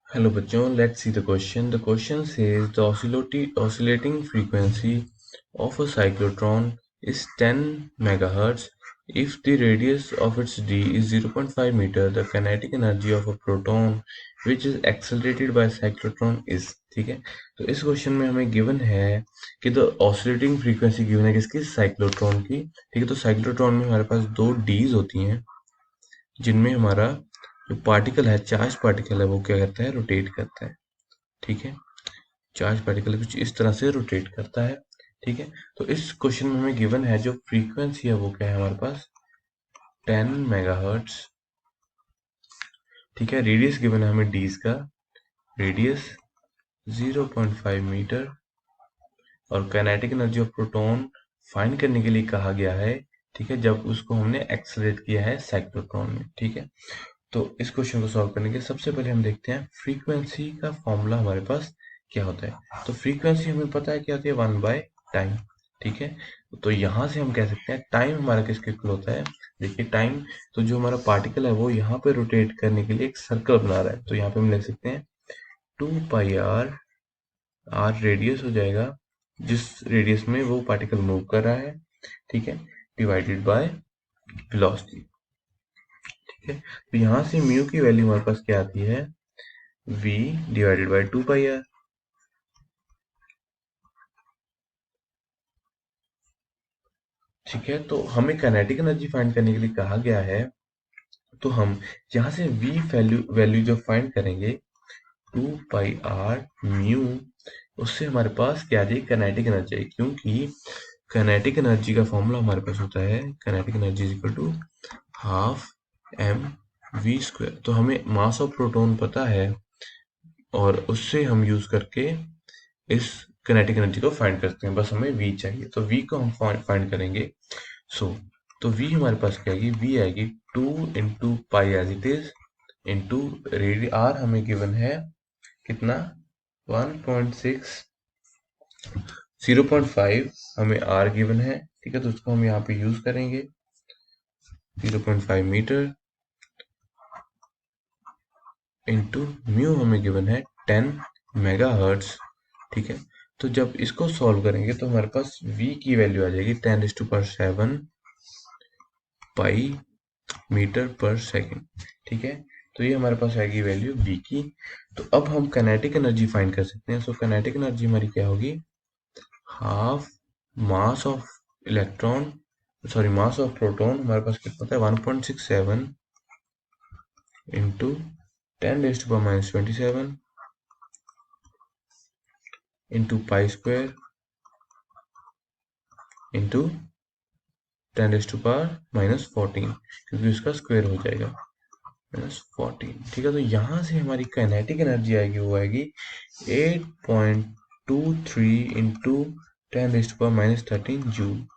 Hello बच्चों, let's see the question. The question says the oscillating frequency of a cyclotron is 10 megahertz. If the radius of its d is 0.5 meter, the kinetic energy of a proton which is accelerated by a cyclotron is. ठीक है, तो इस question में हमें given है कि the oscillating frequency given है किसकी, साइक्लोट्रॉन की। ठीक है, तो साइक्लोट्रॉन में हमारे पास दो डीज होती हैं जिनमें हमारा जो पार्टिकल है, चार्ज पार्टिकल है, वो क्या करता है, रोटेट करता है। ठीक है, चार्ज पार्टिकल कुछ इस तरह से रोटेट करता है। ठीक है, तो इस क्वेश्चन में हमें गिवन है जो फ्रीक्वेंसी है वो क्या है हमारे पास, 10 मेगाहर्ट्ज। ठीक है, रेडियस गिवन है हमें डीज का, रेडियस 0.5 मीटर, और kinetic energy of proton find करने के लिए कहा गया है। ठीक है, जब उसको हमने एक्सेलरेट किया है साइक्लोट्रॉन में। ठीक है, तो इस क्वेश्चन को सॉल्व करने के सबसे पहले हम देखते हैं फ्रीक्वेंसी का फॉर्मूला हमारे पास क्या होता है। तो फ्रीक्वेंसी हमें पता है क्या होती है, 1/टाइम। ठीक है, तो यहाँ से हम कह सकते हैं टाइम हमारा किसके इक्वल होता है। देखिए टाइम, तो जो हमारा पार्टिकल है वो यहाँ पे रोटेट करने के लिए एक सर्कल बना रहा है, तो यहाँ पे हम लिख सकते हैं 2πr, आर रेडियस हो जाएगा जिस रेडियस में वो पार्टिकल मूव कर रहा है। ठीक है, डिवाइडेड बाय वेलोसिटी। ठीक है, तो यहाँ से म्यू की वैल्यू हमारे पास क्या आती है, v डिवाइडेड बाय 2πr। ठीक है, तो हमें काइनेटिक एनर्जी फाइंड करने के लिए कहा गया है, तो हम यहाँ से v वैल्यू वैल्यू जो फाइंड करेंगे 2πr म्यू, उससे हमारे पास क्या आ जाएगी, काइनेटिक एनर्जी आई, क्योंकि काइनेटिक एनर्जी का फॉर्मूला हमारे पास होता है kinetic energy is equal to half m v square. तो हमें मास ऑफ प्रोटॉन पता है और उससे हम यूज करके इस काइनेटिक एनर्जी को फाइंड करते हैं, बस हमें v चाहिए, तो v को हम फाइंड करेंगे। सो तो v हमारे पास क्या आएगी, v आएगी 2 × pi as it is into radius, r हमें गिवन है कितना, 1.6, 0.5 हमें r गिवन है। ठीक है, तो उसको हम यहाँ पे यूज करेंगे, 0.5 मीटर इंटू म्यू हमें गिवन है 10 मेगाहर्ट्ज। ठीक है, तो जब इसको सॉल्व करेंगे तो हमारे पास v की वैल्यू आ जाएगी 10⁻⁷ पाई मीटर पर सेकेंड। ठीक है, तो ये हमारे पास आएगी वैल्यू v की। तो अब हम काइनेटिक एनर्जी फाइंड कर सकते हैं। सो काइनेटिक एनर्जी हमारी क्या होगी, half mass of electron, sorry mass of proton हमारे पास कितना होता है, 1.67 into 10⁻⁻27 into pi square into 10⁻⁻14, क्योंकि उसका स्क्वायर हो जाएगा -14। ठीक है, तो यहाँ से हमारी काइनेटिक एनर्जी आएगी, वो आएगी 8.23 इंटू 10⁻⁻13 जूल।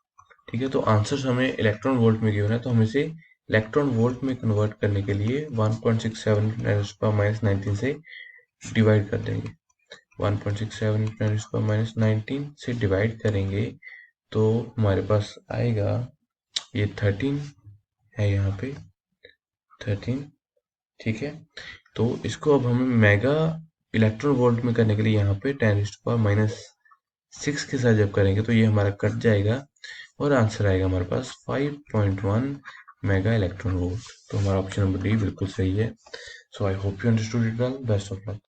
ठीक है, तो आंसर हमें इलेक्ट्रॉन वोल्ट में गिवन है, तो हम इसे इलेक्ट्रॉन वोल्ट में कन्वर्ट करने के लिए 1.67 10⁻⁻19 से डिवाइड कर देंगे। 1.67 10⁻⁻19 से डिवाइड करेंगे तो हमारे पास आएगा, ये 13 है यहाँ पे 13। ठीक है, तो इसको अब हमें मेगा इलेक्ट्रॉन वोल्ट में करने के लिए यहाँ पे 10⁻⁻6 के साथ जब करेंगे तो ये हमारा कट जाएगा और आंसर आएगा हमारे पास 5.1 मेगा इलेक्ट्रॉन वोल्ट। तो हमारा ऑप्शन नंबर डी बिल्कुल सही है। So I hope you understood it well. Best of luck.